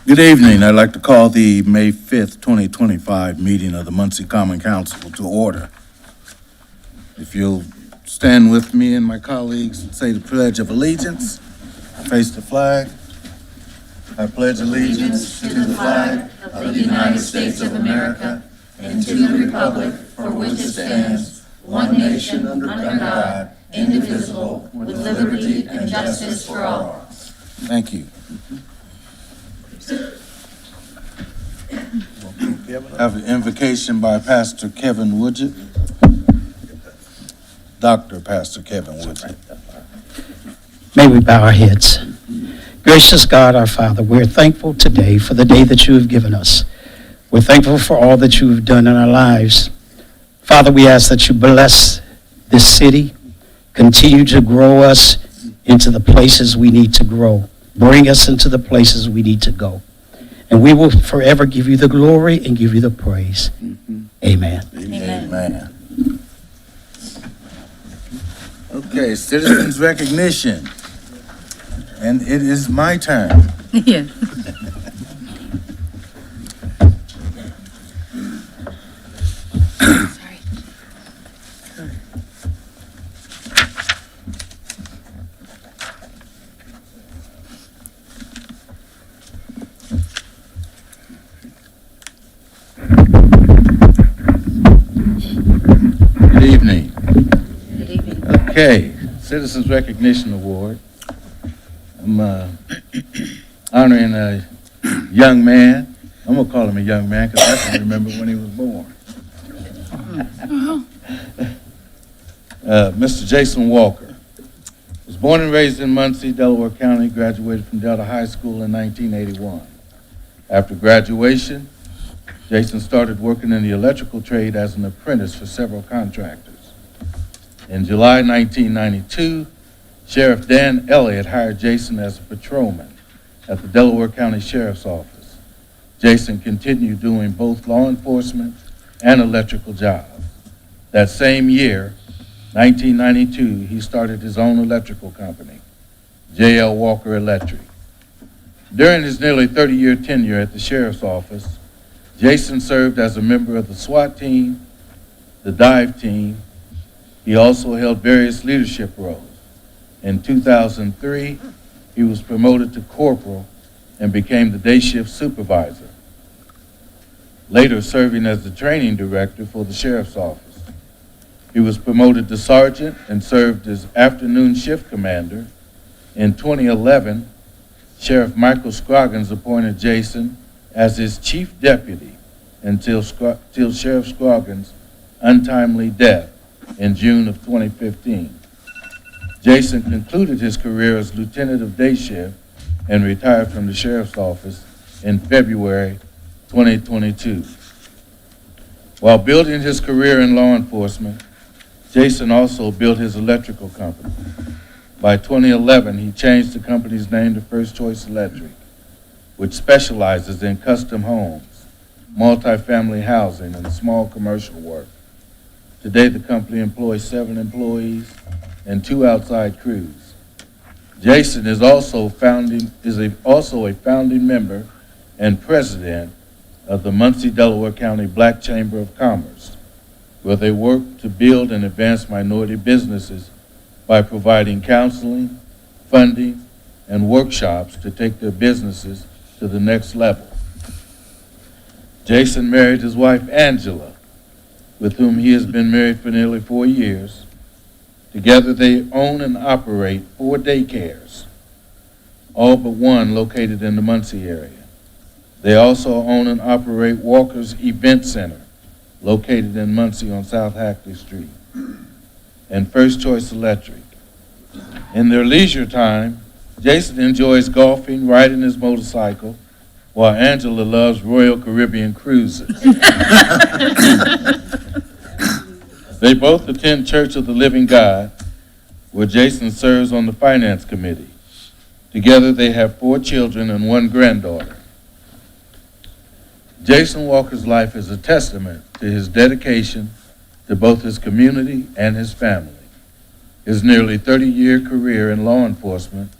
Good evening. I'd like to call the May 5th, 2025 meeting of the Muncie Common Council to order. If you'll stand with me and my colleagues and say the Pledge of Allegiance, face the flag. I pledge allegiance to the flag of the United States of America and to the republic for which it stands, one nation under God, indivisible, with liberty and justice for all. Thank you. I have an invocation by Pastor Kevin Woodgett. Dr. Pastor Kevin Woodgett. May we bow our heads. Gracious God, our Father, we're thankful today for the day that you have given us. We're thankful for all that you have done in our lives. Father, we ask that you bless this city, continue to grow us into the places we need to grow. Bring us into the places we need to go. And we will forever give you the glory and give you the praise. Amen. Amen. Okay, citizens recognition. And it is my turn. Yeah. Good evening. Good evening. Okay, Citizens Recognition Award. I'm honoring a young man. I'm going to call him a young man because I can remember when he was born. Mr. Jason Walker was born and raised in Muncie, Delaware County, graduated from Delta High School in 1981. After graduation, Jason started working in the electrical trade as an apprentice for several contractors. In July 1992, Sheriff Dan Elliott hired Jason as a patrolman at the Delaware County Sheriff's Office. Jason continued doing both law enforcement and electrical jobs. That same year, 1992, he started his own electrical company, J.L. Walker Electric. During his nearly 30-year tenure at the Sheriff's Office, Jason served as a member of the SWAT team, the dive team. He also held various leadership roles. In 2003, he was promoted to corporal and became the day shift supervisor, later serving as the training director for the Sheriff's Office. He was promoted to sergeant and served as afternoon shift commander. In 2011, Sheriff Michael Scroggins appointed Jason as his chief deputy until Sheriff Scroggins' untimely death in June of 2015. Jason concluded his career as lieutenant of day shift and retired from the Sheriff's Office in February 2022. While building his career in law enforcement, Jason also built his electrical company. By 2011, he changed the company's name to First Choice Electric, which specializes in custom homes, multifamily housing, and small commercial work. Today, the company employs 7 employees and 2 outside crews. Jason is also a founding member and president of the Muncie, Delaware County Black Chamber of Commerce, where they work to build and advance minority businesses by providing counseling, funding, and workshops to take their businesses to the next level. Jason married his wife, Angela, with whom he has been married for nearly 4 years. Together, they own and operate 4 daycares, all but one located in the Muncie area. They also own and operate Walker's Event Center, located in Muncie on South Hackley Street, and First Choice Electric. In their leisure time, Jason enjoys golfing, riding his motorcycle, while Angela loves Royal Caribbean cruises. They both attend Church of the Living God, where Jason serves on the finance committee. Together, they have 4 children and 1 granddaughter. Jason Walker's life is a testament to his dedication to both his community and his family. His nearly 30-year career in law enforcement,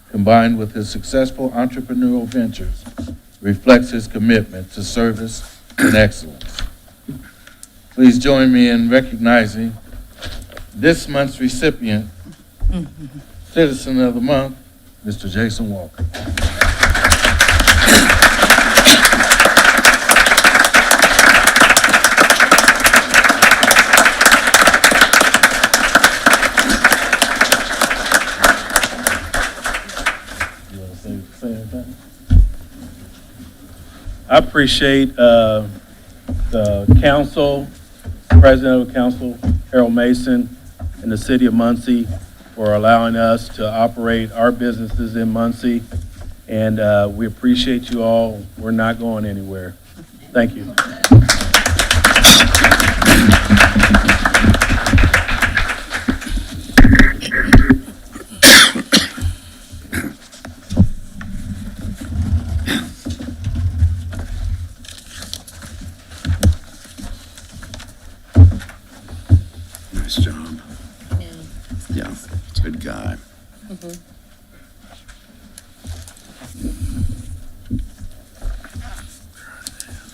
combined with his successful entrepreneurial ventures, reflects his commitment to service and excellence. Please join me in recognizing this month's recipient, Citizen of the Month, Mr. Jason Walker. I appreciate the council, President of the Council, Harold Mason, and the City of Muncie for allowing us to operate our businesses in Muncie. And we appreciate you all. We're not going anywhere. Thank you. Nice job. Yeah, good guy.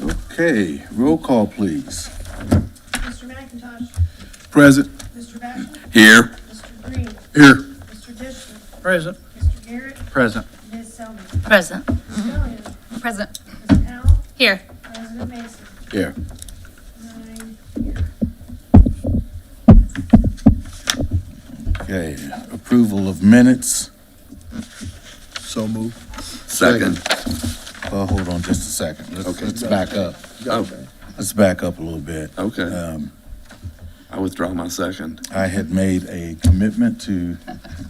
Okay, roll call, please. Mr. McIntosh. Present. Mr. Basham. Here. Mr. Green. Here. Mr. Dishman. Present. Mr. Garrett. Present. Ms. Selby. Present. Ms. Elliott. Present. Ms. Powell. Here. President Mason. Here. 9 here. Okay, approval of minutes. So moved. Second. Well, hold on just a second. Okay. Let's back up. Okay. Let's back up a little bit. Okay. I withdraw my second. I had made a commitment to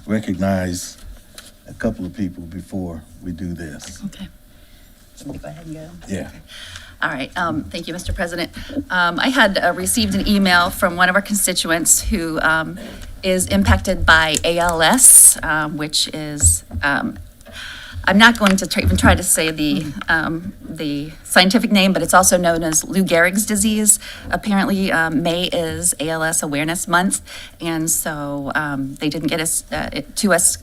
recognize a couple of people before we do this. Okay. Somebody go ahead and go. Yeah. All right. Thank you, Mr. President. I had received an email from one of our constituents who is impacted by ALS, which is, I'm not going to even try to say the scientific name, but it's also known as Lou Gehrig's disease. Apparently, May is ALS Awareness Month, and so they didn't get us to us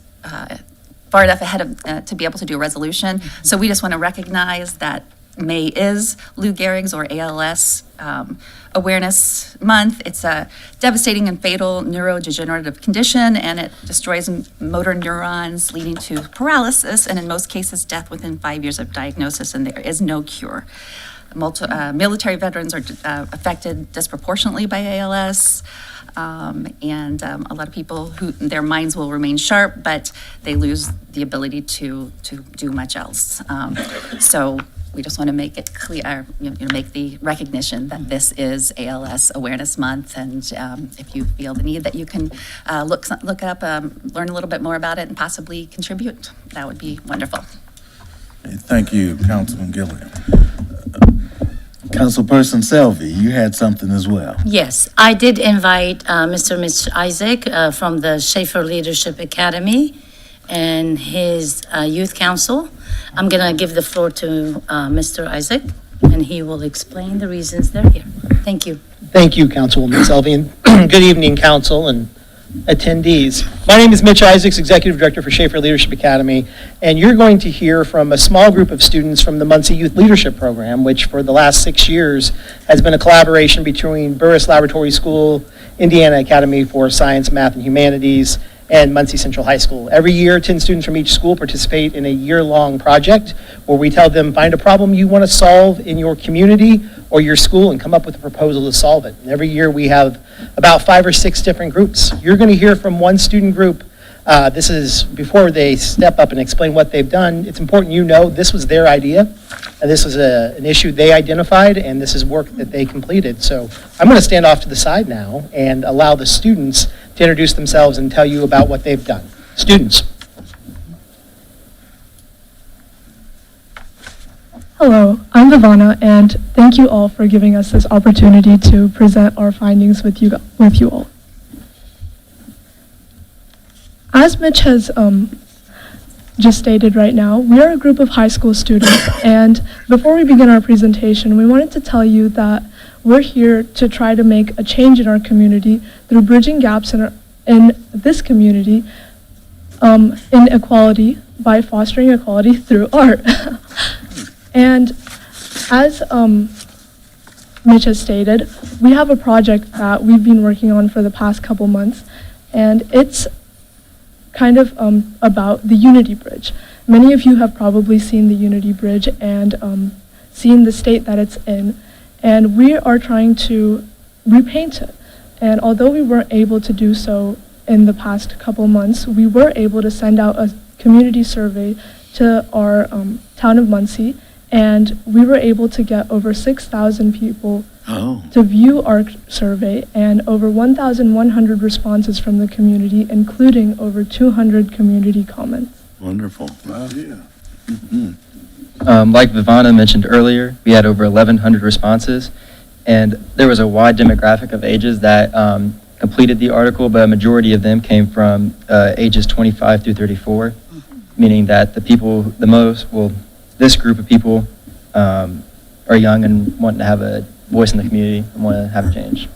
far enough ahead of to be able to do a resolution. So we just want to recognize that May is Lou Gehrig's or ALS Awareness Month. It's a devastating and fatal neurodegenerative condition, and it destroys motor neurons, leading to paralysis, and in most cases, death within 5 years of diagnosis, and there is no cure. Military veterans are affected disproportionately by ALS, and a lot of people who their minds will remain sharp, but they lose the ability to do much else. So we just want to make it clear, make the recognition that this is ALS Awareness Month, and if you feel the need that you can look it up, learn a little bit more about it, and possibly contribute, that would be wonderful. Thank you, Councilman Gilliam. Councilperson Selvey, you had something as well. Yes, I did invite Mr. and Ms. Isaac from the Schaefer Leadership Academy and his youth council. I'm going to give the floor to Mr. Isaac, and he will explain the reasons they're here. Thank you. Thank you, Councilwoman Selvey, and good evening, council and attendees. My name is Mitch Isaacs, Executive Director for Schaefer Leadership Academy, and you're going to hear from a small group of students from the Muncie Youth Leadership Program, which for the last 6 years has been a collaboration between Burris Laboratory School, Indiana Academy for Science, Math, and Humanities, and Muncie Central High School. Every year, 10 students from each school participate in a year-long project where we tell them, find a problem you want to solve in your community or your school and come up with a proposal to solve it. And every year we have about 5 or 6 different groups. You're going to hear from one student group. This is before they step up and explain what they've done. It's important you know this was their idea, and this was an issue they identified, and this is work that they completed. So I'm going to stand off to the side now and allow the students to introduce themselves and tell you about what they've done. Students. Hello, I'm Vivana, and thank you all for giving us this opportunity to present our findings with you all. As Mitch has just stated right now, we are a group of high school students, and before we begin our presentation, we wanted to tell you that we're here to try to make a change in our community through bridging gaps in this community in equality by fostering equality through art. And as Mitch has stated, we have a project that we've been working on for the past couple months, and it's kind of about the Unity Bridge. Many of you have probably seen the Unity Bridge and seen the state that it's in, and we are trying to repaint it. And although we weren't able to do so in the past couple months, we were able to send out a community survey to our town of Muncie, and we were able to get over 6,000 people Oh, to view our survey and over 1,100 responses from the community, including over 200 community comments. wonderful. Yeah. Like Vivana mentioned earlier, we had over 1,100 responses, and there was a wide demographic of ages that completed the article, but a majority of them came from ages 25 through 34, meaning that the people, this group of people are young and want to have a voice in the community and want to have a change.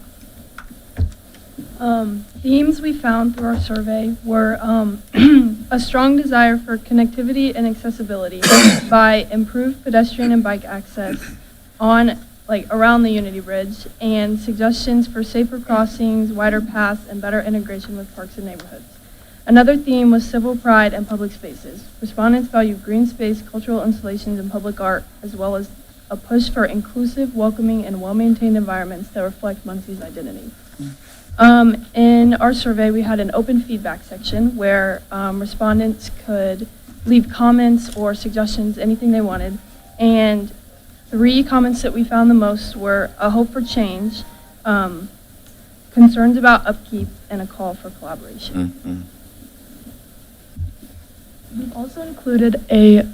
Themes we found through our survey were a strong desire for connectivity and accessibility by improved pedestrian and bike access around the Unity Bridge, and suggestions for safer crossings, wider paths, and better integration with parks and neighborhoods. Another theme was civil pride and public spaces. Respondents valued green space, cultural installations, and public art, as well as a push for inclusive, welcoming, and well-maintained environments that reflect Muncie's identity. In our survey, we had an open feedback section where respondents could leave comments or suggestions, anything they wanted. And 3 comments that we found the most were a hope for change, concerns about upkeep, and a call for collaboration. Mm-hmm. We've also included a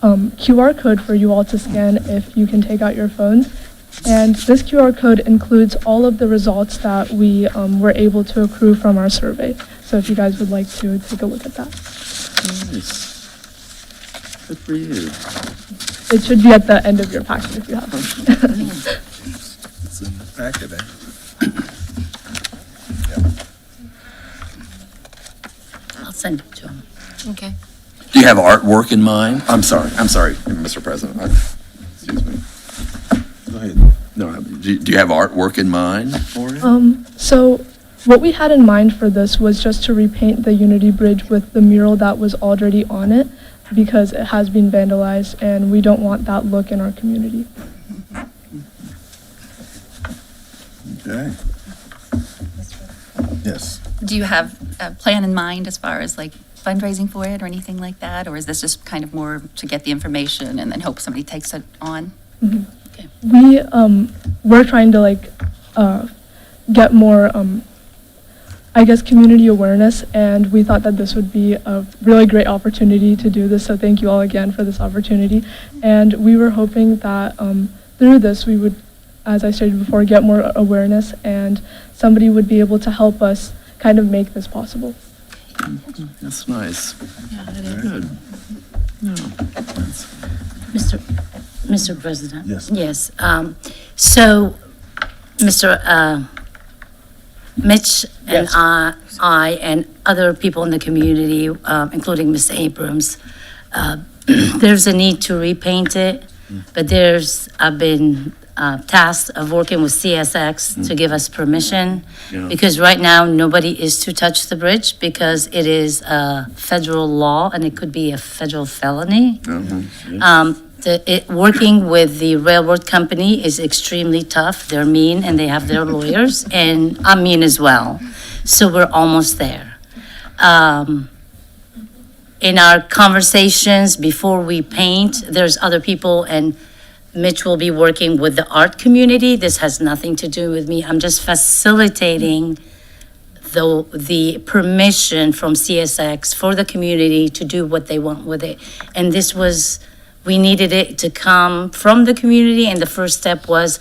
QR code for you all to scan if you can take out your phones. And this QR code includes all of the results that we were able to accrue from our survey. So if you guys would like to take a look at that. Nice. Good for you. It should be at the end of your packet if you have one. It's in the packet there. I'll send it to him. Okay. Do you have artwork in mind? I'm sorry, Mr. President. Excuse me. Go ahead. No, do you have artwork in mind for it? So what we had in mind for this was just to repaint the Unity Bridge with the mural that was already on it, because it has been vandalized and we don't want that look in our community. Okay. Yes. Do you have a plan in mind as far as like fundraising for it or anything like that? Or is this just kind of more to get the information and then hope somebody takes it on? We're trying to get more, I guess, community awareness, and we thought that this would be a really great opportunity to do this. So thank you all again for this opportunity. And we were hoping that through this we would, as I stated before, get more awareness, and somebody would be able to help us kind of make this possible. That's nice. Good. Mr. President? Yes. Yes. So, Mr. Mitch and I and other people in the community, including Ms. Abrams, there's a need to repaint it, but I've been tasked of working with CSX to give us permission, Yeah. because right now, nobody is to touch the bridge because it is a federal law and it could be a federal felony. Working with the railroad company is extremely tough. They're mean and they have their lawyers, and I'm mean as well. So we're almost there. In our conversations before we paint, there's other people, and Mitch will be working with the art community. This has nothing to do with me. I'm just facilitating the permission from CSX for the community to do what they want with it. And we needed it to come from the community, and the first step was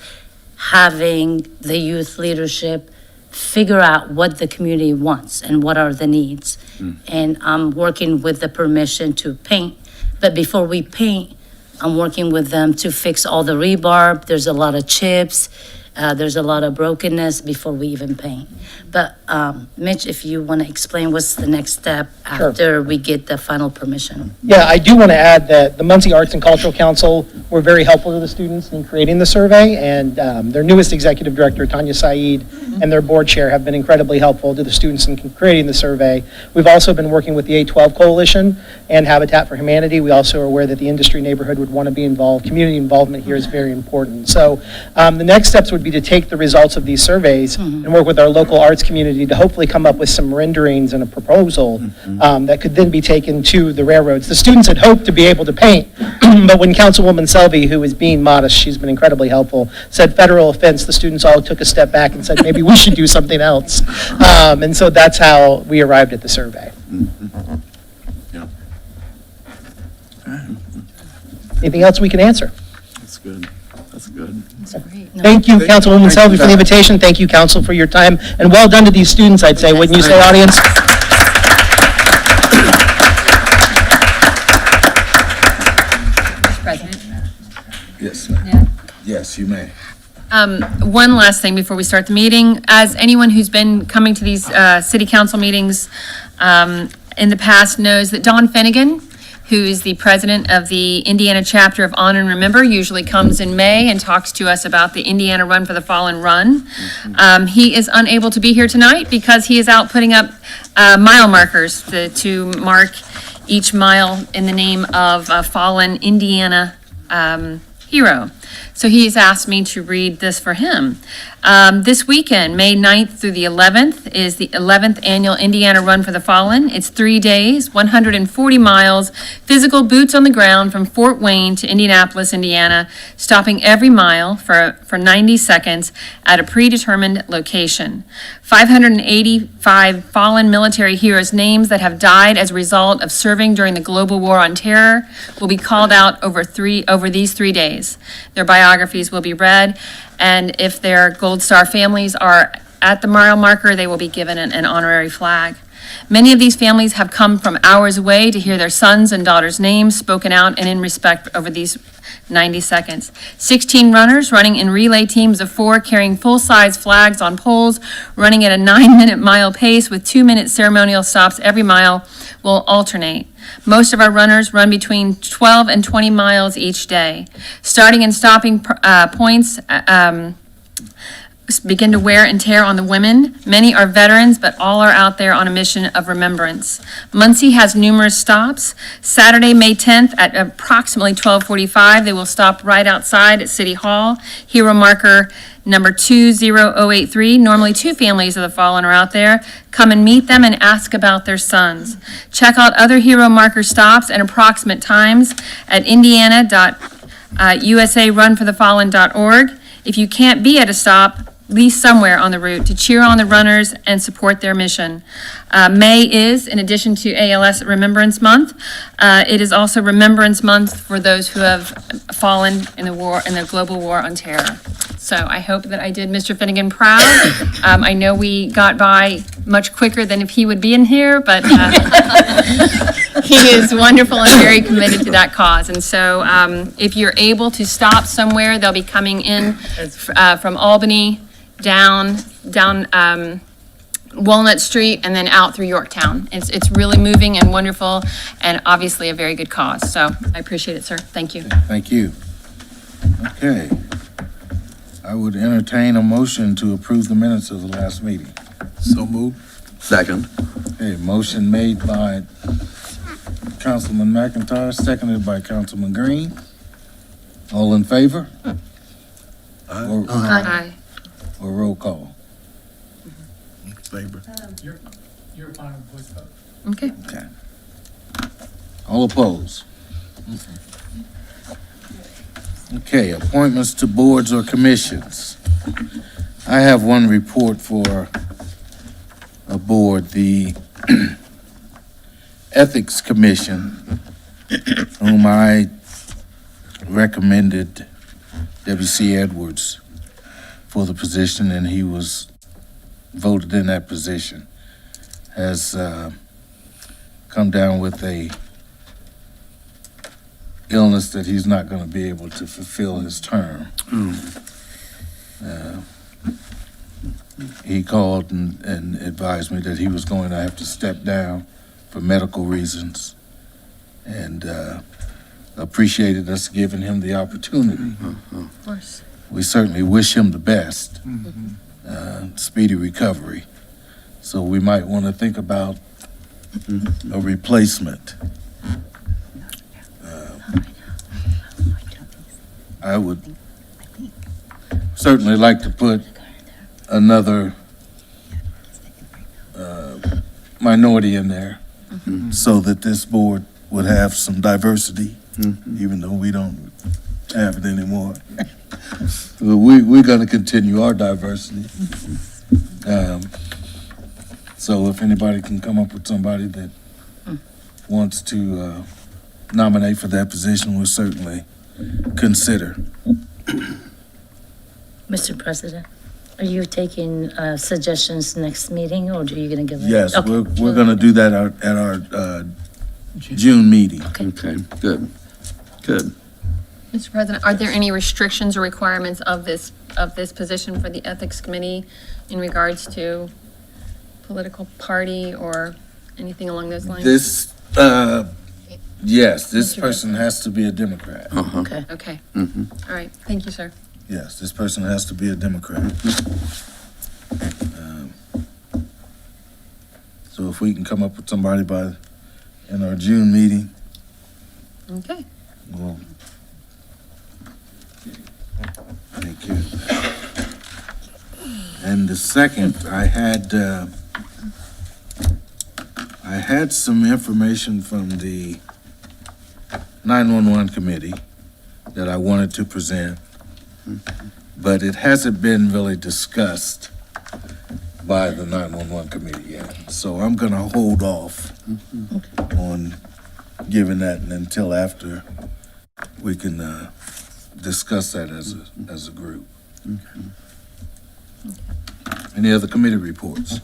having the youth leadership figure out what the community wants and what are the needs. And I'm working with the permission to paint. But before we paint, I'm working with them to fix all the rebar. There's a lot of chips. There's a lot of brokenness before we even paint. But Mitch, if you want to explain what's the next step Sure. after we get the final permission. Yeah, I do want to add that the Muncie Arts and Cultural Council were very helpful to the students in creating the survey, and their newest executive director, Tanya Saeed, and their board chair have been incredibly helpful to the students in creating the survey. We've also been working with the A12 Coalition and Habitat for Humanity. We also are aware that the industry neighborhood would want to be involved. Community involvement here is very important. So the next steps would be to take the results of these surveys and work with our local arts community to hopefully come up with some renderings and a proposal that could then be taken to the railroads. The students had hoped to be able to paint, but when Councilwoman Selvey, who is being modest, she's been incredibly helpful, said federal offense, the students all took a step back and said, maybe we should do something else. And so that's how we arrived at the survey. Yeah. Anything else we can answer? That's good. That's good. Thank you, Councilwoman Selvey, for the invitation. Thank you, Council, for your time. And well done to these students, I'd say, wouldn't you say, audience? President. Yes, ma'am. Yes, you may. One last thing before we start the meeting. As anyone who's been coming to these city council meetings in the past knows that Don Finnegan, who is the president of the Indiana chapter of Honor and Remember, usually comes in May and talks to us about the Indiana Run for the Fallen run. He is unable to be here tonight because he is out putting up mile markers to mark each mile in the name of a fallen Indiana hero. So he's asked me to read this for him. This weekend, May 9th through the 11th, is the 11th Annual Indiana Run for the Fallen. It's 3 days, 140 miles, physical boots on the ground from Fort Wayne to Indianapolis, Indiana, stopping every mile for 90 seconds at a predetermined location. 585 fallen military heroes' names that have died as a result of serving during the global war on terror will be called out over these 3 days. Their biographies will be read, and if their Gold Star families are at the mile marker, they will be given an honorary flag. Many of these families have come from hours away to hear their sons' and daughters' names spoken out and in respect over these 90 seconds. 16 runners running in relay teams of 4 carrying full-size flags on poles, running at a 9-minute mile pace with 2-minute ceremonial stops every mile will alternate. Most of our runners run between 12 and 20 miles each day. Starting and stopping points begin to wear and tear on the women. Many are veterans, but all are out there on a mission of remembrance. Muncie has numerous stops. Saturday, May 10th at approximately 12:45, they will stop right outside at City Hall. Hero marker number 20083. Normally 2 families of the fallen are out there. Come and meet them and ask about their sons. Check out other hero marker stops and approximate times at indiana.usarunforthefallen.org. If you can't be at a stop, at least somewhere on the route to cheer on the runners and support their mission. May is, in addition to ALS Remembrance Month, it is also Remembrance Month for those who have fallen in the global war on terror. So I hope that I did Mr. Finnegan proud. I know we got by much quicker than if he would be in here, but he is wonderful and very committed to that cause. And so if you're able to stop somewhere, they'll be coming in from Albany down Walnut Street and then out through Yorktown. It's really moving and wonderful and obviously a very good cause. So I appreciate it, sir. Thank you. Thank you. Okay. I would entertain a motion to approve the minutes of the last meeting. So moved. Second. Okay, motion made by Councilman McIntyre, seconded by Councilman Green. All in favor? Or- Aye. Or roll call? Favor. Okay. Okay. All opposed? Okay, appointments to boards or commissions. I have one report for a board, the Ethics Commission, whom I recommended W.C. Edwards for the position, and he was voted in that position, has come down with a illness that he's not going to be able to fulfill his term. he called and advised me that he was going to have to step down for medical reasons, and appreciated us giving him the opportunity. Of course. We certainly wish him the best, speedy recovery. So we might want to think about a replacement. I would certainly like to put another minority in there so that this board would have some diversity, even though we don't have it anymore. We're going to continue our diversity. So if anybody can come up with somebody that wants to nominate for that position, we'll certainly consider. Mr. President, are you taking suggestions next meeting, or are you going to give it? Yes, Okay. we're going to do that at our June meeting. Okay, good, good. Mr. President, are there any restrictions or requirements of this position for the Ethics Committee in regards to political party or anything along those lines? This, yes, this person has to be a Democrat. Okay. Okay, Mhm. all right, thank you, sir. Yes, this person has to be a Democrat. So if we can come up with somebody in our June meeting, Okay. well, thank you. And the second, I had some information from the 911 committee that I wanted to present, but it hasn't been really discussed by the 911 committee yet. So I'm going to hold off on giving that until after we can discuss that as a group. Any other committee reports?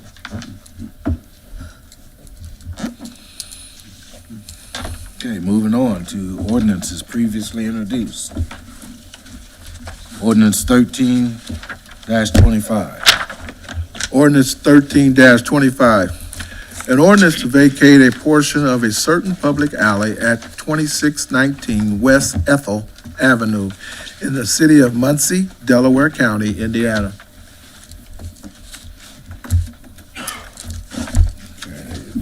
Okay, moving on to ordinances previously introduced. Ordinance 13-25. Ordinance 13-25. An ordinance to vacate a portion of a certain public alley at 2619 West Ethel Avenue in the city of Muncie, Delaware County, Indiana.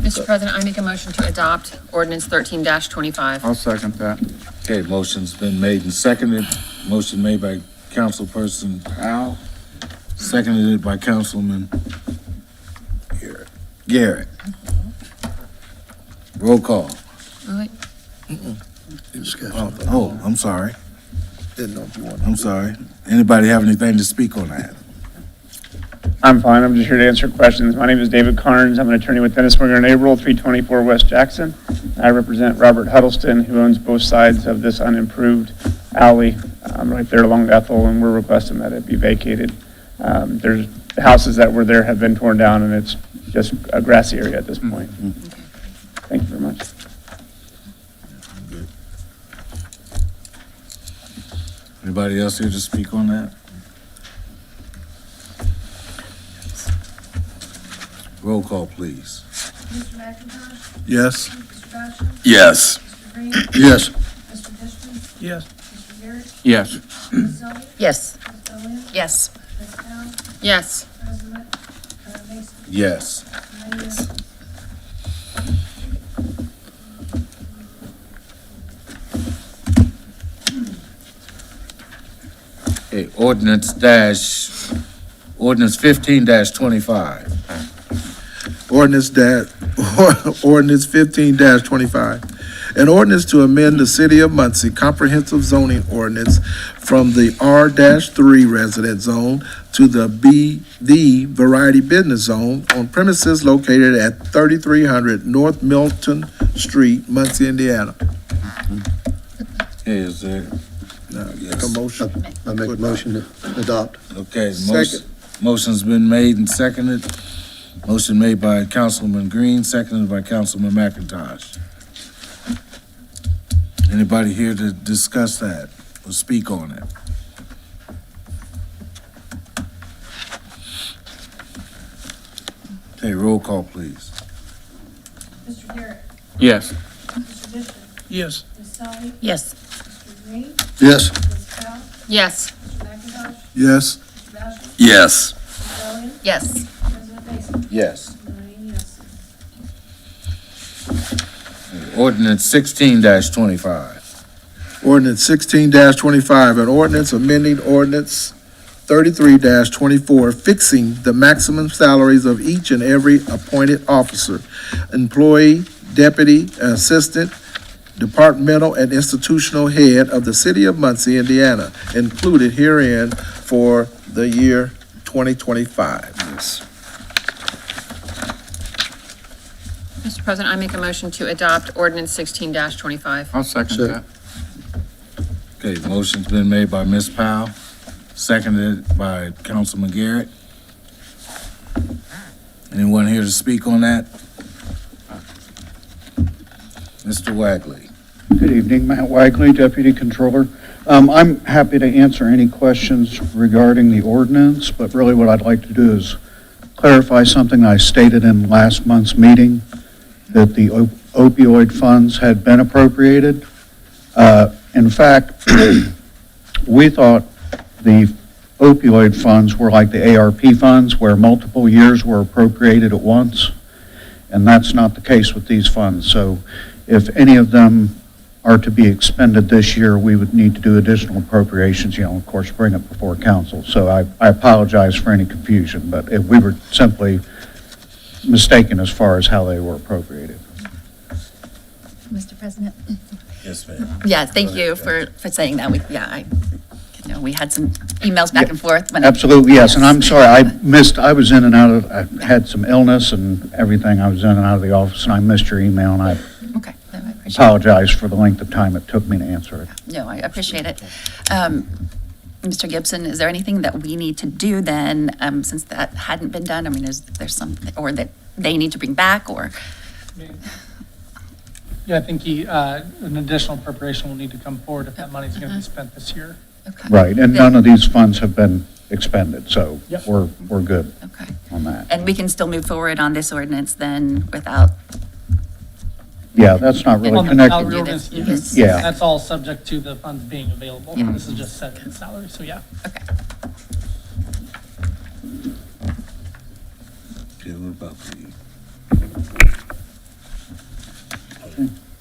Mr. President, I make a motion to adopt ordinance 13-25. I'll second that. Okay, motion's been made and seconded. Motion made by Councilperson Powell, seconded by Councilman Garrett. Roll call. All right. Oh, I'm sorry. Didn't know if you wanted. I'm sorry. Anybody have anything to speak on that? I'm fine. I'm just here to answer questions. My name is David Carnes. I'm an attorney with Dennis Winger and Averill, 324 West Jackson. I represent Robert Huddleston, who owns both sides of this unimproved alley right there along Ethel, and we're requesting that it be vacated. The houses that were there have been torn down, and it's just a grassy area at this point. Thank you very much. Anybody else here to speak on that? Roll call, please. Mr. McIntosh? Yes. Mr. Johnson? Yes. Mr. Green? Yes. Mr. Dishman? Yes. Mr. Garrett? Yes. Ms. Sully? Yes. Ms. Bowen? Yes. Ms. Powell? Yes. President Mason? Yes. 9 yeses. Okay, ordinance 15-25. Ordinance 15-25. An ordinance to amend the City of Muncie Comprehensive Zoning Ordinance from the R-3 Resident Zone to the BD Variety Business Zone on premises located at 3300 North Milton Street, Muncie, Indiana. Okay, is there? Make a motion. I make a motion to adopt. Okay, Second. motion's been made and seconded. Motion made by Councilman Green, seconded by Councilman McIntosh. Anybody here to discuss that or speak on it? Okay, roll call, please. Mr. Garrett. Yes. Mr. Bishop. Yes. Ms. Sully. Yes. Mr. Green. Yes. Ms. Powell. Yes. Mr. McIntosh. Yes. Mr. Bashir. Yes. Ms. Elliott. Yes. President Mason. Yes. 9 yes. Ordinance 16-25. Ordinance 16-25, an ordinance amending ordinance 33-24, fixing the maximum salaries of each and every appointed officer, employee, deputy, and assistant, departmental, and institutional head of the city of Muncie, Indiana, included herein for the year 2025. Yes. Mr. President, I make a motion to adopt ordinance 16-25. I'll second Second. Okay, motion's been made by Ms. Powell, seconded by Councilman Garrett. Anyone here to speak on that? Mr. Wagley. Good evening, Matt Wagley, Deputy Controller. I'm happy to answer any questions regarding the ordinance, but really what I'd like to do is clarify something I stated in last month's meeting, that the opioid funds had been appropriated. In fact, we thought the opioid funds were like the ARP funds, where multiple years were appropriated at once, and that's not the case with these funds. So if any of them are to be expended this year, we would need to do additional appropriations, of course, bring it before council. So I apologize for any confusion, but we were simply mistaken as far as how they were appropriated. Mr. President? Yes, ma'am. Yeah, thank you for saying that. We had some emails back and forth. Absolutely, yes, and I'm sorry, I was in and out of, I had some illness and everything, I was in and out of the office, and I missed your email, and I Okay, no, I appreciate it. apologize for the length of time it took me to answer it. No, I appreciate it. Mr. Gibson, is there anything that we need to do then, since that hadn't been done? I mean, is there something, or that they need to bring back, or? Yeah, I think an additional appropriation will need to come forward if that money's going to be spent this year. Okay. Right, and none of these funds have been expended, so Yep. we're good Okay. on that. And we can still move forward on this ordinance then without, Yeah, that's not really On the connected. salary ordinance, yes. Yeah. That's all subject to the funds being available. Yeah. This is just setting the salary, so yeah. okay. Okay, what about the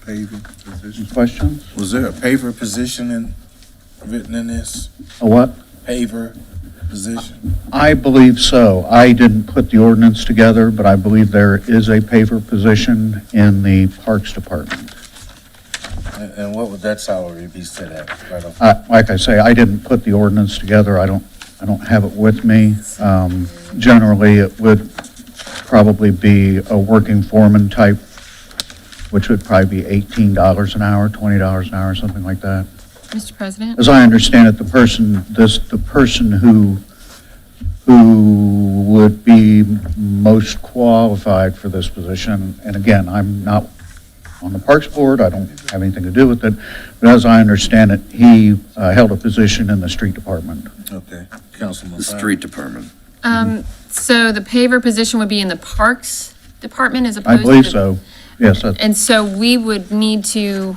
paver position? Questions? Was there a paver position written in this? A what? Paver position? I believe so. I didn't put the ordinance together, but I believe there is a paver position in the Parks Department. And what would that salary be set at? Right off? Like I say, I didn't put the ordinance together. I don't have it with me. Generally, it would probably be a working foreman type, which would probably be $18 an hour, $20 an hour, something like that. Mr. President? As I understand it, the person who would be most qualified for this position, and again, I'm not on the Parks Board, I don't have anything to do with it, but as I understand it, he held a position in the Street Department. Okay, Councilman. The street department. So the paver position would be in the Parks Department as I opposed to? believe so, yes. And so we will need to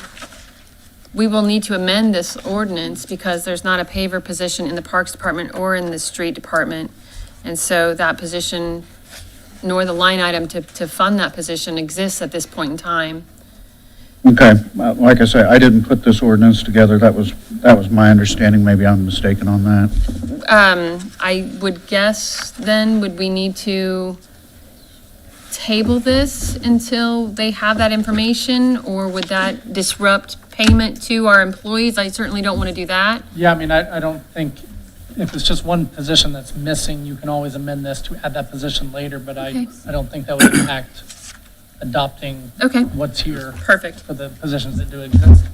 amend this ordinance because there's not a paver position in the Parks Department or in the Street Department. And so that position, nor the line item to fund that position exists at this point in time. Okay, like I say, I didn't put this ordinance together, that was my understanding, maybe I'm mistaken on that. I would guess then, would we need to table this until they have that information? Or would that disrupt payment to our employees? I certainly don't want to do that. Yeah, I mean, I don't think, if it's just one position that's missing, you can always amend this to add that position later, but Okay. I don't think that would impact adopting Okay. what's here. Perfect. For the positions that do exist.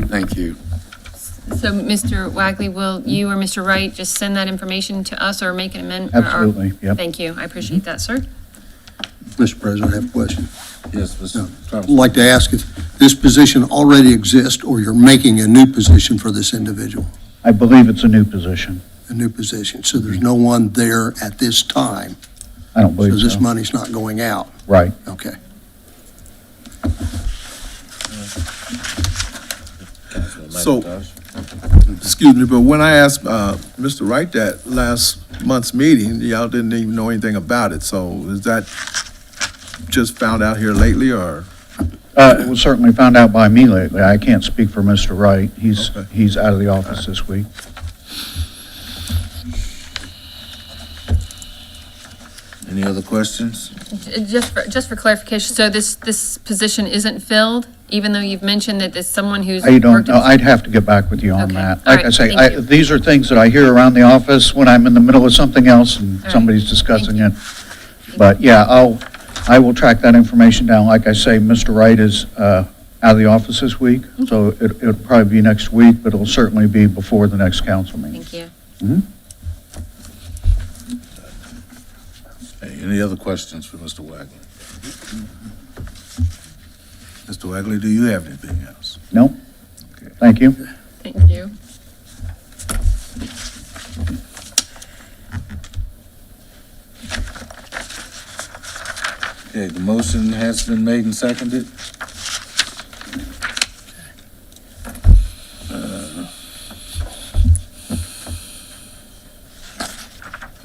Thank you. So, Mr. Wagley, will you or Mr. Wright just send that information to us or make an amendment? Absolutely, yep. Thank you. I appreciate that, sir. Mr. President, I have a question. Yes, Mr. I'd Thompson. like to ask if this position already exists or you're making a new position for this individual, I believe it's a new position. a new position. So there's no one there at this time I don't believe So this so. money's not going out. Right. Okay. So, excuse me, but when I asked Mr. Wright that last month's meeting, y'all didn't even know anything about it. So is that just found out here lately, or? It was certainly found out by me lately. I can't speak for Mr. Wright. He's out of the office this week. Any other questions? Just for clarification, so this position isn't filled, even though you've mentioned that there's someone who's I don't worked in know. this- I'd have to get back with you on Okay. that. All Like I right. say, Thank you. these are things that I hear around the office when I'm in the middle of something else and All right. somebody's discussing it. But yeah, I will track that information down. Like I say, Mr. Wright is out of the office this week, so it'll probably be next week, but it'll certainly be before the next council meeting. Thank you. Mhm. Hey, any other questions for Mr. Wagley? Mr. Wagley, do you have anything else? No? Thank you. Thank you. Okay, the motion has been made and seconded.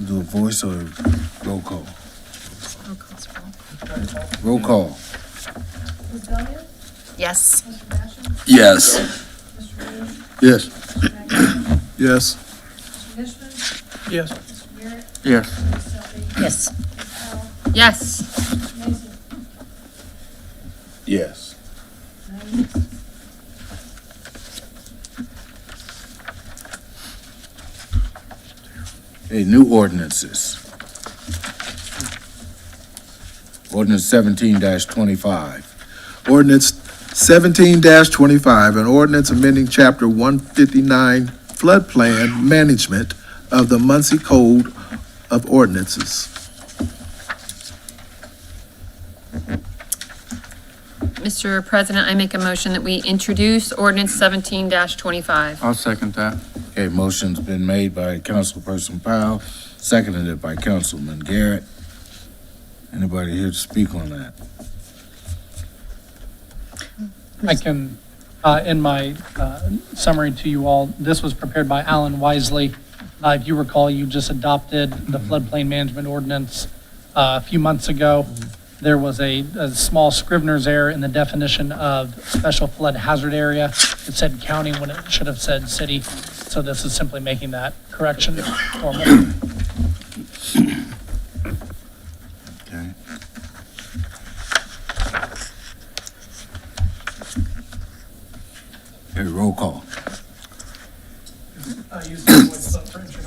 Do a voice or roll call? Roll call. Ms. Elliott? Yes. Mr. Basham? Yes. Mr. Williams? Yes. Mr. Maggie? Yes. Mr. Nishman? Yes. Mr. Garrett? Yes. Ms. Selby? Yes. Ms. Powell? Yes. Mr. Mason? Yes. 9 yes. Okay, new ordinances. Ordinance 17-25. Ordinance 17-25, an ordinance amending Chapter 159 floodplain management of the Muncie Code of Ordinances. Mr. President, I make a motion that we introduce ordinance 17-25. I'll second that. Okay, motion's been made by Councilperson Powell, seconded by Councilman Garrett. Anybody here to speak on that? I can, in my summary to you all, this was prepared by Alan Wisely. If you recall, you just adopted the floodplain management ordinance a few months ago. There was a small Scrivener's error in the definition of special flood hazard area. It said county when it should have said city. So this is simply making that correction formal. Okay. Okay, roll call.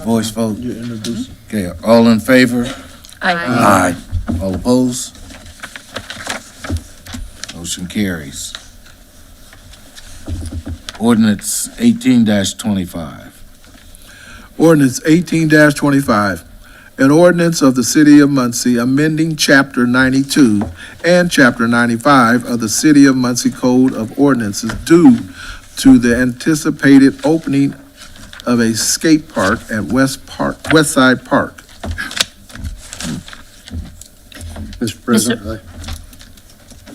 Voice vote. You introduce. Okay, all in favor? Aye. All opposed? Motion carries. Ordinance 18-25. Ordinance 18-25, an ordinance of the City of Muncie amending Chapter 92 and Chapter 95 of the City of Muncie Code of Ordinances due to the anticipated opening of a skate park at West Side Park. Mr. President,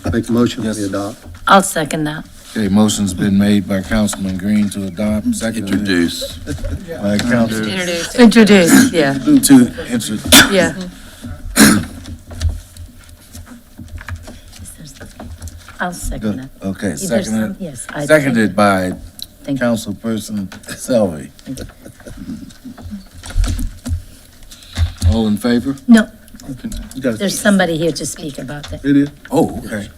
I make the motion we adopt. I'll second that. Okay, motion's been made by Councilman Green to adopt, seconded Introduce. by Councilman. Introduce. Introduce, yeah, To introduce. yeah. I'll second that. Okay, Is there seconded, some- Yes. I seconded by Thank you. Councilperson Selvey. All in favor? No, You gotta- there's somebody here to speak about that, It is. Oh, okay.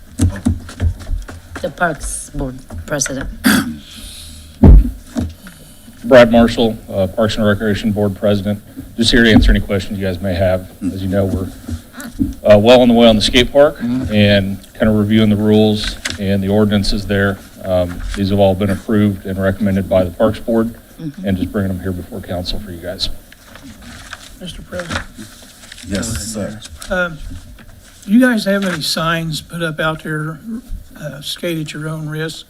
the Parks Board President. Brad Marshall, Parks and Recreation Board President. Just here to answer any questions you guys may have. As you know, we're well on the way on the skate park and kind of reviewing the rules and the ordinances there. These have all been approved and recommended by the Parks Board and just bringing them here before council for you guys. Mr. President, Yes, sir. you guys have any signs put up out there, skate at your own risk?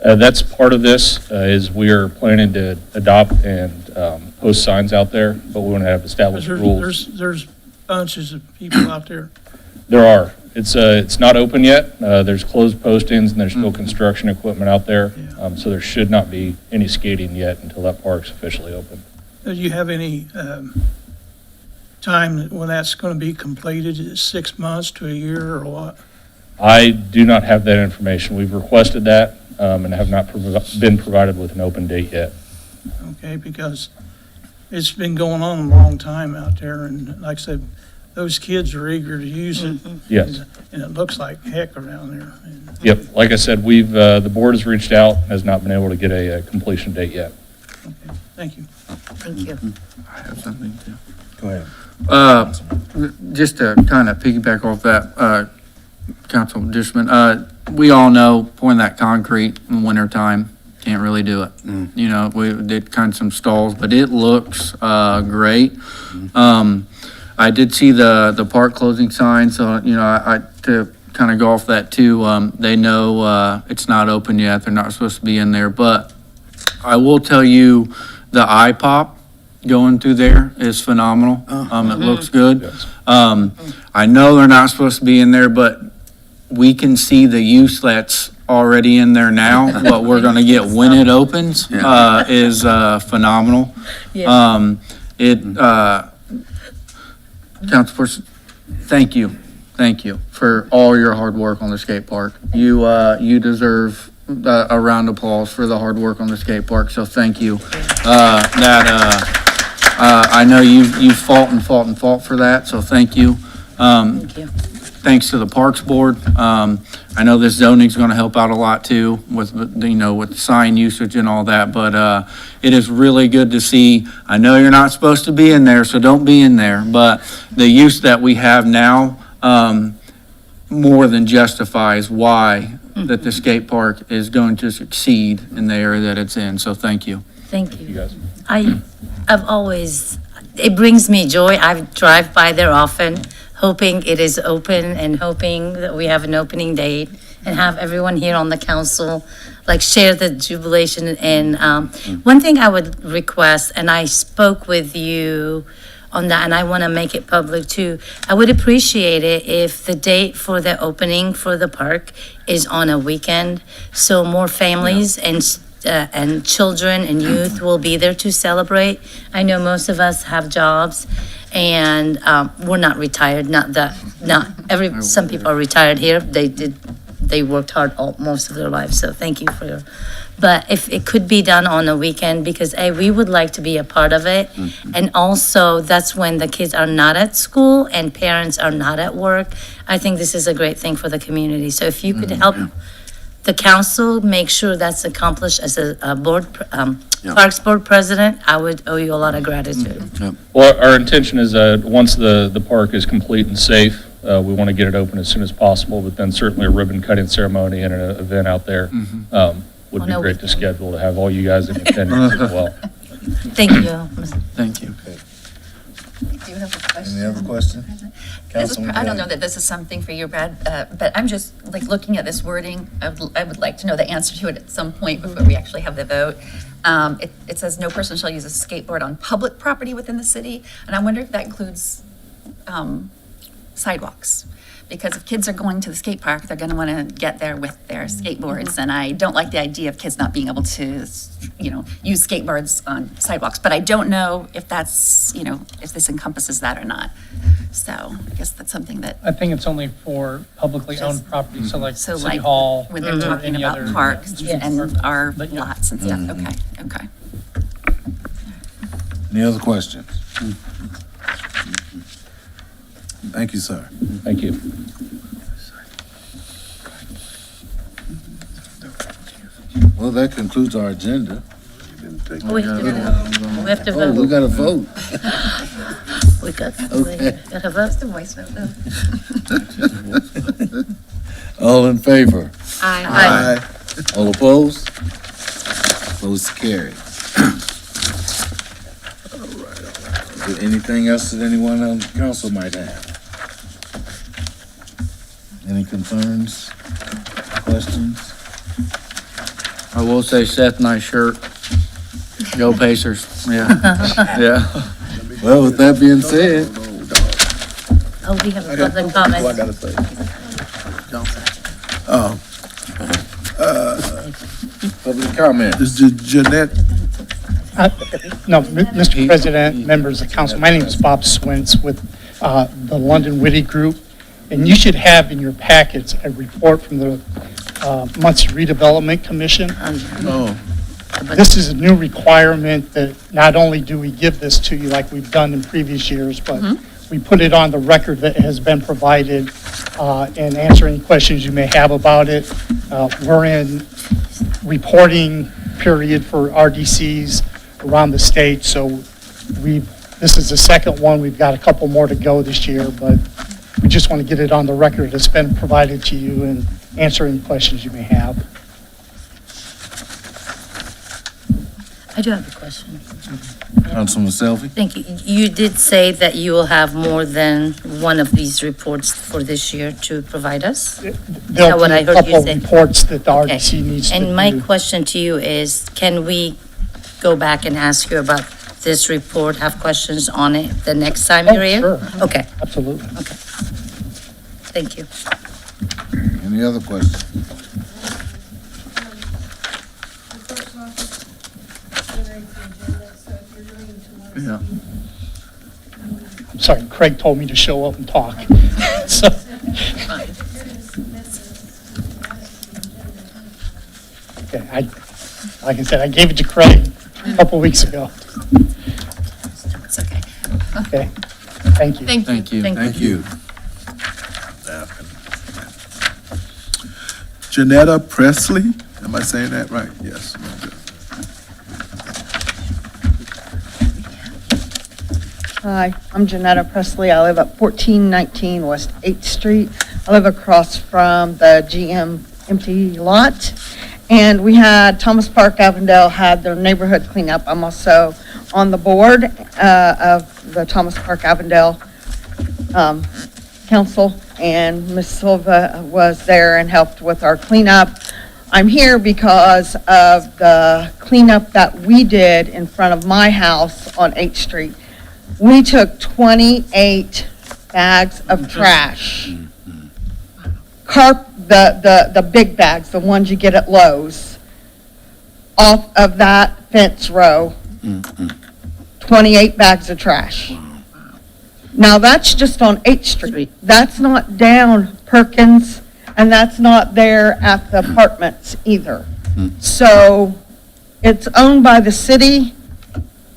That's part of this, is we are planning to adopt and post signs out there, but we want to have established rules. There's bunches of people out there. There are. It's not open yet. There's closed postings and there's still construction equipment out there. So there should not be any skating yet until that park's officially open. Do you have any time when that's going to be completed? Is it 6 months to a year or what? I do not have that information. We've requested that and have not been provided with an open date yet. Okay, because it's been going on a long time out there, and like I said, those kids are eager to use it. Yes. And it looks like heck around there. Yep. Like I said, the board has reached out, has not been able to get a completion date yet. Thank you. Thank you. I have something too. Go ahead. Just to kind of piggyback off that, Councilman Dishman, we all know pouring that concrete in wintertime, can't really do it. You know, we did kind of some stalls, but it looks great. I did see the park closing sign, so, you know, I to kind of go off that too, they know it's not open yet, they're not supposed to be in there, but I will tell you, the eye pop going through there is phenomenal. It looks good. I know they're not supposed to be in there, but we can see the use that's already in there now. What we're gonna get when it opens is phenomenal. Councilperson, thank you for all your hard work on the skate park. You deserve a round of applause for the hard work on the skate park, so thank you. I know you fought for that, so thank you. Thank you. Thanks to the Parks Board. I know this zoning's gonna help out a lot too with, you know, with sign usage and all that, but it is really good to see. I know you're not supposed to be in there, so don't be in there, but the use that we have now more than justifies why that the skate park is going to succeed in the area that it's in, so thank you. Thank you. You guys. I've always, it brings me joy. I drive by there often, hoping it is open and hoping that we have an opening date and have everyone here on the council, like, share the jubilation. And one thing I would request, and I spoke with you on that, and I want to make it public too, I would appreciate it if the date for the opening for the park is on a weekend, so more families and children and youth will be there to celebrate. I know most of us have jobs, and we're not retired. Some people are retired here. They worked hard most of their lives. So thank you for your. But if it could be done on a weekend, because we would like to be a part of it, and also that's when the kids are not at school and parents are not at work. I think this is a great thing for the community. So if you could help the council make sure that's accomplished as a board, Parks Board President, I would owe you a lot of gratitude. Well, our intention is once the park is complete and safe, we want to get it open as soon as possible, but then certainly a ribbon cutting ceremony and an event out there would be great to schedule to have all you guys in attendance as well. Thank you. Thank you. Do you have a question? Any other question? I don't know that this is something for you, Brad, but I'm just like looking at this wording. I would like to know the answer to it at some point before we actually have the vote. It says no person shall use a skateboard on public property within the city, and I wonder if that includes sidewalks. Because if kids are going to the skate park, they're gonna wanna get there with their skateboards, and I don't like the idea of kids not being able to, use skateboards on sidewalks, but I don't know if that's, if this encompasses that or not. So I guess that's something that, I think it's only for publicly owned property, so like so City like, Hall. when they're or talking any about other parks and our But yeah. lots and stuff, okay. Any other questions? Thank you, sir. Thank you. Well, that concludes our agenda. We have to Oh, we vote. got to vote. We got to vote. Just a voice vote though. All in favor? Aye. All opposed? Opposed, carried. Is there anything else that anyone on the council might have? Any concerns, questions? I will say Seth, nice shirt. Go Pacers. Yeah. Well, with that being said, Oh, we have I a got public two people I comment. gotta say. Public comment. Is Jeanette, No, Mr. President, members of council, my name is Bob Swintz with the London Witty Group, and you should have in your packets a report from the Muncie Redevelopment Commission. oh, This is a new requirement that not only do we give this to you like we've done in previous years, but we put it on the record that it has been provided and answer any questions you may have about it. We're in reporting period for RDCs around the state, so this is the second one. We've got a couple more to go this year, but we just want to get it on the record. It's been provided to you and answer any questions you may have. I do have a question. Councilman Selby? Thank you. You did say that you will have more than one of these reports for this year to provide us? There'll what be I a heard you couple say? reports that the Okay. RDC needs to do. And my question to you is, can we go back and ask you about this report, have questions on it the next time you're here? Sure. Okay, Absolutely. thank you. Any other questions? Yeah. I'm sorry, Craig told me to show up and talk. So, okay, like I said, I gave it to Craig a couple weeks ago. It's okay. Okay, thank you. Thank you. Thank you. Janetta Presley, am I saying that right? Yes. Hi, I'm Janetta Presley. I live at 1419 West 8th Street. I live across from the GM empty lot. And we had Thomas Park Avondale had their neighborhood cleanup. I'm also on the board of the Thomas Park Avondale Council, and Ms. Silva was there and helped with our cleanup. I'm here because of the cleanup that we did in front of my house on 8th Street. We took 28 bags of trash. The big bags, the ones you get at Lowe's, off of that fence row. 28 bags of trash. Now, that's just on 8th Street. That's not down Perkins, and that's not there at the apartments either. So, it's owned by the city.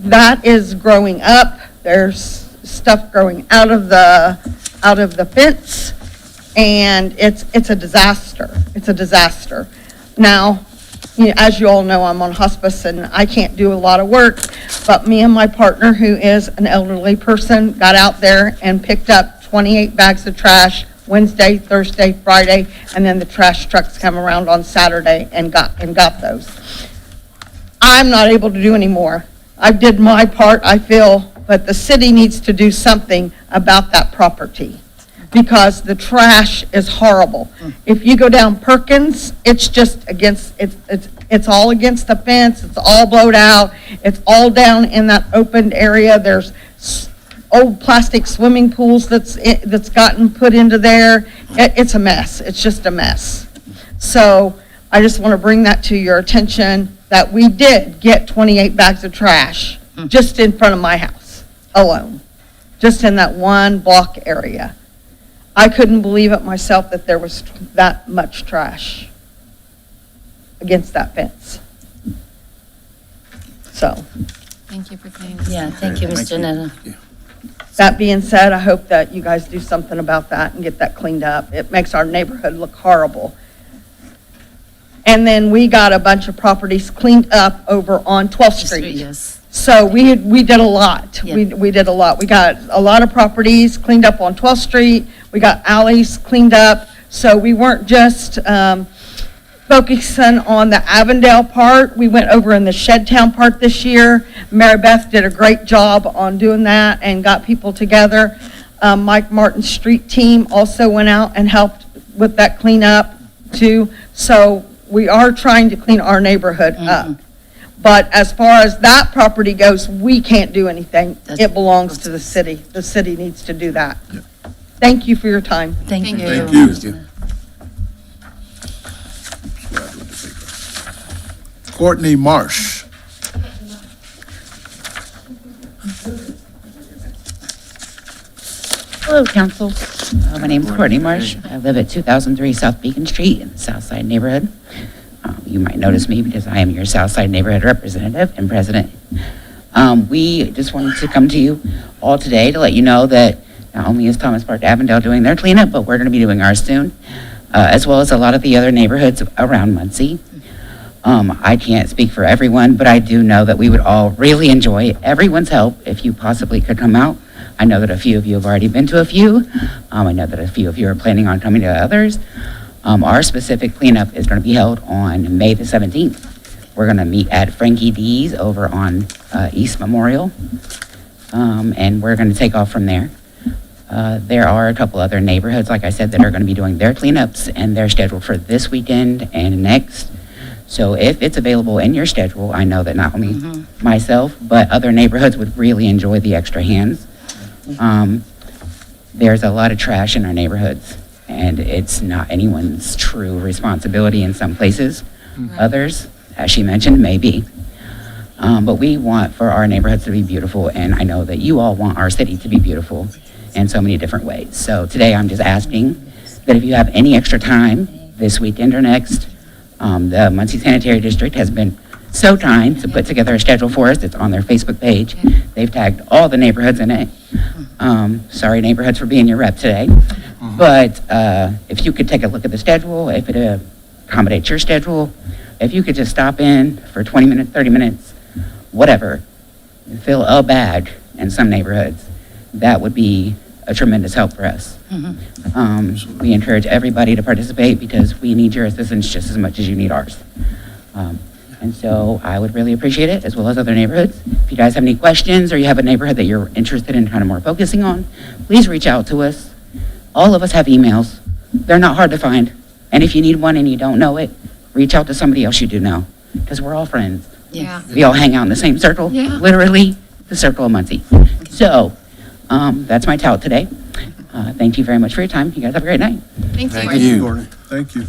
That is growing up. There's stuff growing out of the fence, and it's a disaster. It's a disaster. Now, as you all know, I'm on hospice and I can't do a lot of work, but me and my partner, who is an elderly person, got out there and picked up 28 bags of trash Wednesday, Thursday, Friday, and then the trash trucks come around on Saturday and got those. I'm not able to do any more. I did my part, I feel, but the city needs to do something about that property because the trash is horrible. If you go down Perkins, it's just against, it's all against the fence, it's all blowed out, it's all down in that opened area. There's old plastic swimming pools that's gotten put into there. It's a mess. It's just a mess. So I just want to bring that to your attention that we did get 28 bags of trash just in front of my house alone, just in that one block area. I couldn't believe it myself that there was that much trash against that fence. So. Thank you for saying. Yeah, thank you, Ms. Janetta. That being said, I hope that you guys do something about that and get that cleaned up. It makes our neighborhood look horrible. And then we got a bunch of properties cleaned up over on 12th Street. Yes. So we did a lot. Yeah. We did a lot. We got a lot of properties cleaned up on 12th Street. We got alleys cleaned up. So we weren't just focusing on the Avondale part. We went over in the Shedtown part this year. Mary Beth did a great job on doing that and got people together. Mike Martin's street team also went out and helped with that cleanup too. So we are trying to clean our neighborhood up. But as far as that property goes, we can't do anything. It belongs to the city. The city needs to do that. Thank you for your time. Thank you. Thank you. Courtney Marsh. Hello, Council. My name is Courtney Marsh. I live at 2003 South Beacon Street in the Southside neighborhood. You might notice me because I am your Southside neighborhood representative and president. We just wanted to come to you all today to let you know that not only is Thomas Park Avondale doing their cleanup, but we're going to be doing ours soon, as well as a lot of the other neighborhoods around Muncie. I can't speak for everyone, but I do know that we would all really enjoy everyone's help if you possibly could come out. I know that a few of you have already been to a few. I know that a few of you are planning on coming to others. Our specific cleanup is going to be held on May the 17th. We're going to meet at Frankie D's over on East Memorial, and we're going to take off from there. There are a couple other neighborhoods, like I said, that are going to be doing their cleanups, and they're scheduled for this weekend and next. So if it's available in your schedule, I know that not only myself, but other neighborhoods would really enjoy the extra hands. There's a lot of trash in our neighborhoods, and it's not anyone's true responsibility in some places. Others, as she mentioned, maybe. But we want for our neighborhoods to be beautiful, and I know that you all want our city to be beautiful in so many different ways. So today I'm just asking that if you have any extra time this weekend or next, the Muncie Sanitary District has been so kind to put together a schedule for us. It's on their Facebook page. They've tagged all the neighborhoods in it. Sorry, neighborhoods, for being your rep today. But if you could take a look at the schedule, if it accommodates your schedule, if you could just stop in for 20 minutes, 30 minutes, whatever, and fill a bag in some neighborhoods, that would be a tremendous help for us. We encourage everybody to participate because we need your assistance just as much as you need ours. And so I would really appreciate it, as well as other neighborhoods. If you guys have any questions or you have a neighborhood that you're interested in kind of more focusing on, please reach out to us. All of us have emails. They're not hard to find. And if you need one and you don't know it, reach out to somebody else you do know, because we're all friends. Yeah. We all hang out in the same circle, literally the circle of Muncie. So that's my tout today. Thank you very much for your time. You guys have a great night. Thank you. Thank you, Courtney. Thank you.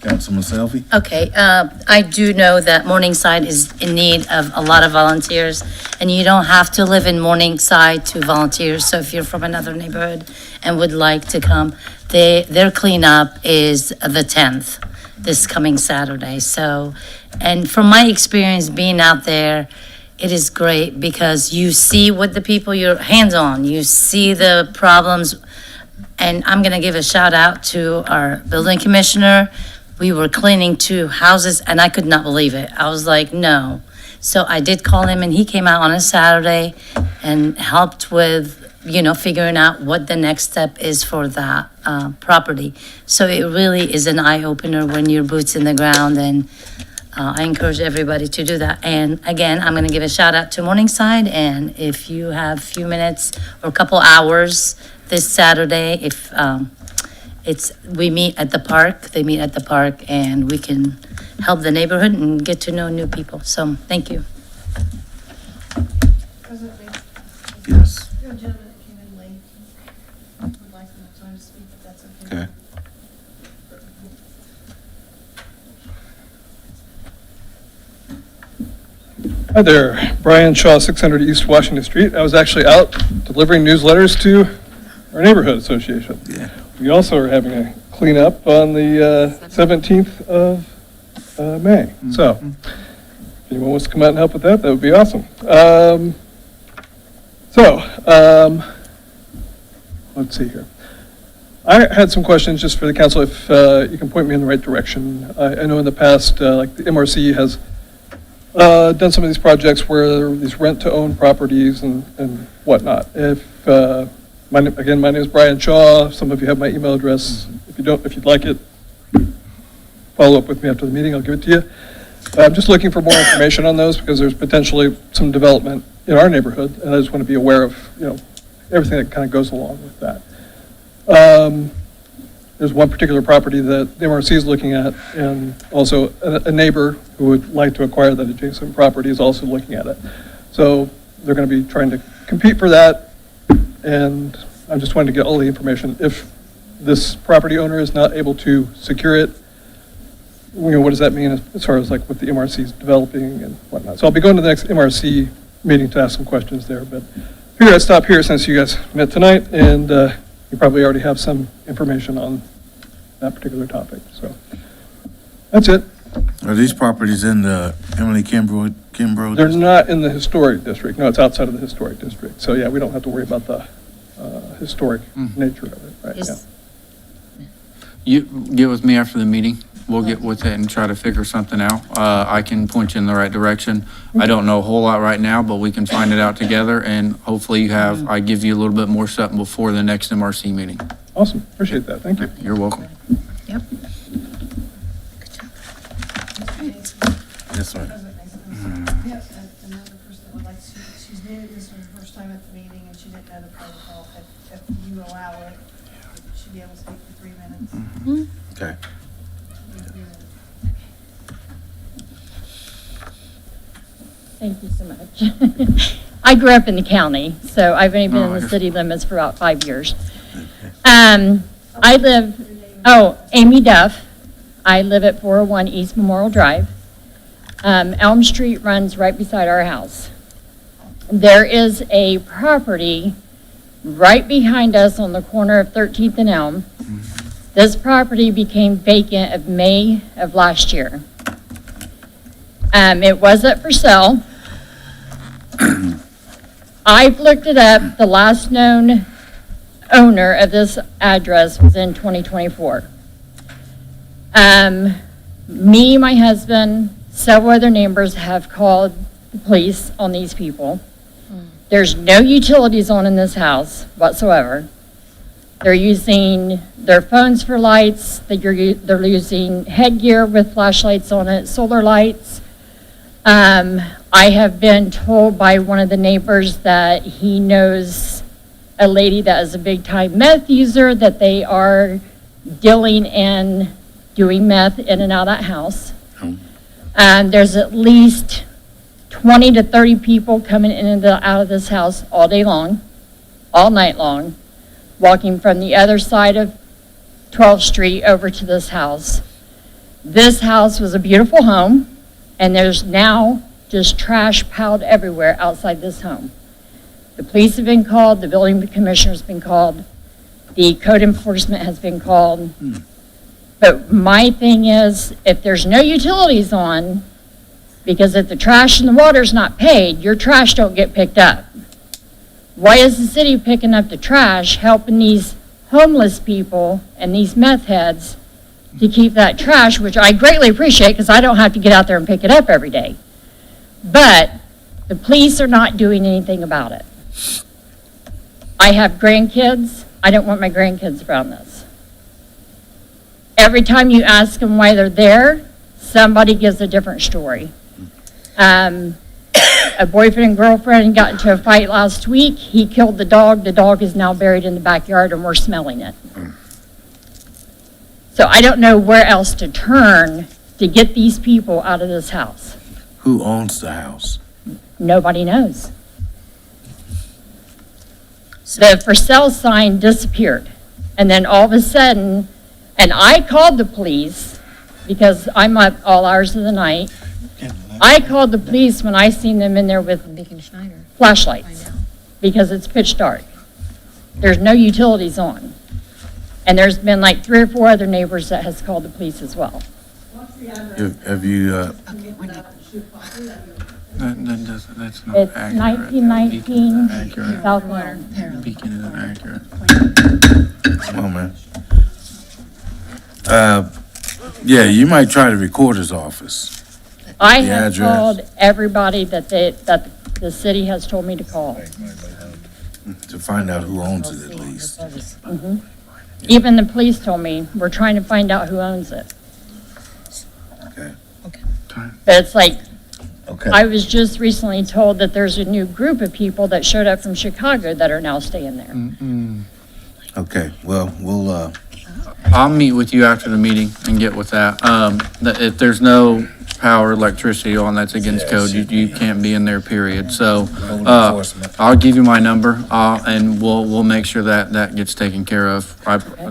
Councilman Selby? Okay, I do know that Morningside is in need of a lot of volunteers, and you don't have to live in Morningside to volunteer. So if you're from another neighborhood and would like to come, their cleanup is the 10th, this coming Saturday. So, and from my experience being out there, it is great because you see what the people, you're hands-on, you see the problems. And I'm gonna give a shout out to our building commissioner. We were cleaning 2 houses and I could not believe it. I was like, no. So I did call him and he came out on a Saturday and helped with, figuring out what the next step is for that property. So it really is an eye-opener when your boots in the ground, and I encourage everybody to do that. And again, I'm gonna give a shout out to Morningside, and if you have a few minutes or a couple hours this Saturday, if we meet at the park, they meet at the park, and we can help the neighborhood and get to know new people. So, thank you. Yes. There are a gentleman that came in late. Would like some time to speak, if that's okay. Okay. Hi there, Brian Shaw, 600 East Washington Street. I was actually out delivering newsletters to our neighborhood association. Yeah. We also are having a cleanup on the 17th of May. So, if anyone wants to come out and help with that, that would be awesome. Let's see here. I had some questions just for the council, if you can point me in the right direction. I know in the past, like the MRC has done some of these projects where there are these rent-to-own properties and whatnot. My name is Brian Shaw. Some of you have my email address. If you'd like it, follow up with me after the meeting. I'll give it to you. I'm just looking for more information on those because there's potentially some development in our neighborhood, and I just want to be aware of, everything that kind of goes along with that. There's one particular property that the MRC is looking at, and also a neighbor who would like to acquire that adjacent property is also looking at it. So they're going to be trying to compete for that, and I'm just wanting to get all the information. If this property owner is not able to secure it, what does that mean as far as like what the MRC is developing and whatnot? So I'll be going to the next MRC meeting to ask some questions there, but figured I'd stop here since you guys met tonight, and you probably already have some information on that particular topic, so that's it. Are these properties in the Emily Kimbrough? They're not in the historic district. No, it's outside of the historic district. So yeah, we don't have to worry about the historic nature of it right now. You get with me after the meeting. We'll get with it and try to figure something out. I can point you in the right direction. I don't know a whole lot right now, but we can find it out together, and hopefully I give you a little bit more something before the next MRC meeting. Awesome. Appreciate that. Thank you. You're welcome. Yep. Yes, ma'am. Yes, another person that would like to speak. She's new, this is her first time at the meeting, and she didn't know the protocol. If you allow it, she'd be able to speak for 3 minutes. Okay. Thank you so much. I grew up in the county, so I've only been in the city limits for about 5 years. Amy Duff. I live at 401 East Memorial Drive. Elm Street runs right beside our house. There is a property right behind us on the corner of 13th and Elm. This property became vacant of May of last year. It wasn't for sale. I've looked it up. The last known owner of this address was in 2024. Me, my husband, several other neighbors have called the police on these people. There's no utilities on in this house whatsoever. They're using their phones for lights. They're using headgear with flashlights on it, solar lights. I have been told by one of the neighbors that he knows a lady that is a big-time meth user, that they are dealing and doing meth in and out of that house. There's at least 20 to 30 people coming in and out of this house all day long, all night long, walking from the other side of 12th Street over to this house. This house was a beautiful home, and there's now just trash piled everywhere outside this home. The police have been called, the building commissioner's been called, the code enforcement has been called. But my thing is, if there's no utilities on, because if the trash and the water's not paid, your trash don't get picked up. Why is the city picking up the trash, helping these homeless people and these meth heads to keep that trash, which I greatly appreciate because I don't have to get out there and pick it up every day. But the police are not doing anything about it. I have grandkids. I don't want my grandkids around this. Every time you ask them why they're there, somebody gives a different story. A boyfriend and girlfriend got into a fight last week. He killed the dog. The dog is now buried in the backyard and we're smelling it. So I don't know where else to turn to get these people out of this house. Who owns the house? Nobody knows. The for sale sign disappeared. And then all of a sudden, and I called the police because I'm up all hours of the night. I called the police when I seen them in there with flashlights because it's pitch dark. There's no utilities on. And there's been like 3 or 4 other neighbors that has called the police as well. Have you, That's not It's accurate. 1919 Accurate. South Lawn. Beacon isn't accurate. come on, man. Yeah, you might try the recorder's office. I The have address. called everybody that the city has told me to call. To find out who owns it at least. Mhm. Even the police told me, we're trying to find out who owns it. Okay. But it's like, Okay. I was just recently told that there's a new group of people that showed up from Chicago that are now staying there. Okay, well, we'll, I'll meet with you after the meeting and get with that. If there's no power, electricity on, that's against code. You can't be in there, period. So, enforcement. I'll give you my number, and we'll make sure that gets taken care of.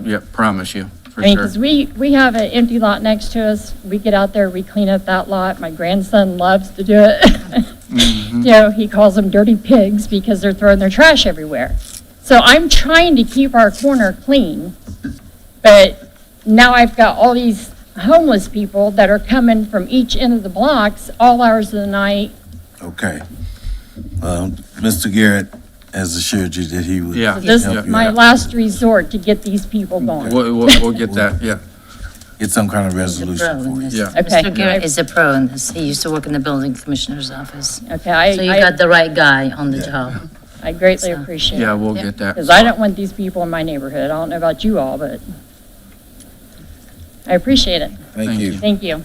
Yeah, promise you, for I mean, sure. because we have an empty lot next to us. We get out there, we clean up that lot. My grandson loves to do it. Mhm. You know, he calls them dirty pigs because they're throwing their trash everywhere. So I'm trying to keep our corner clean, but now I've got all these homeless people that are coming from each end of the blocks, all hours of the night. Okay. Mr. Garrett has assured you that he would. Yeah. This help is you my out. last resort to get these people going. We'll get that, yeah. Get some kind of He's a resolution pro in for you. this. Yeah. Okay. Mr. Garrett is a pro in this. He used to work in the building commissioner's office. Okay, So you got the right guy on the job. I greatly appreciate it. Yeah, we'll get that. Because I don't want these people in my neighborhood. I don't know about you all, but I appreciate it. Thank you. Thank you.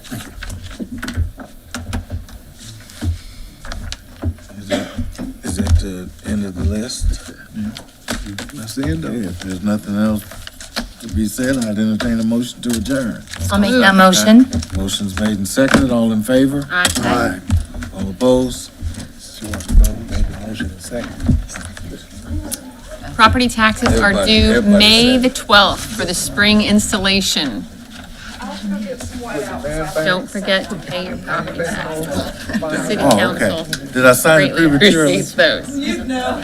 Is that the end of the list? That's the end of it. If there's nothing else to be said, I'd entertain a motion to adjourn. I'll make that motion. Motion's made and seconded. All in favor? Aye. All opposed? She wants to go make a motion in a second. Property taxes are due Everybody May said the 12th for the spring installation. Don't forget to pay your property taxes. City Oh, okay. council Did I sign it greatly prematurely? appreciates those. You know.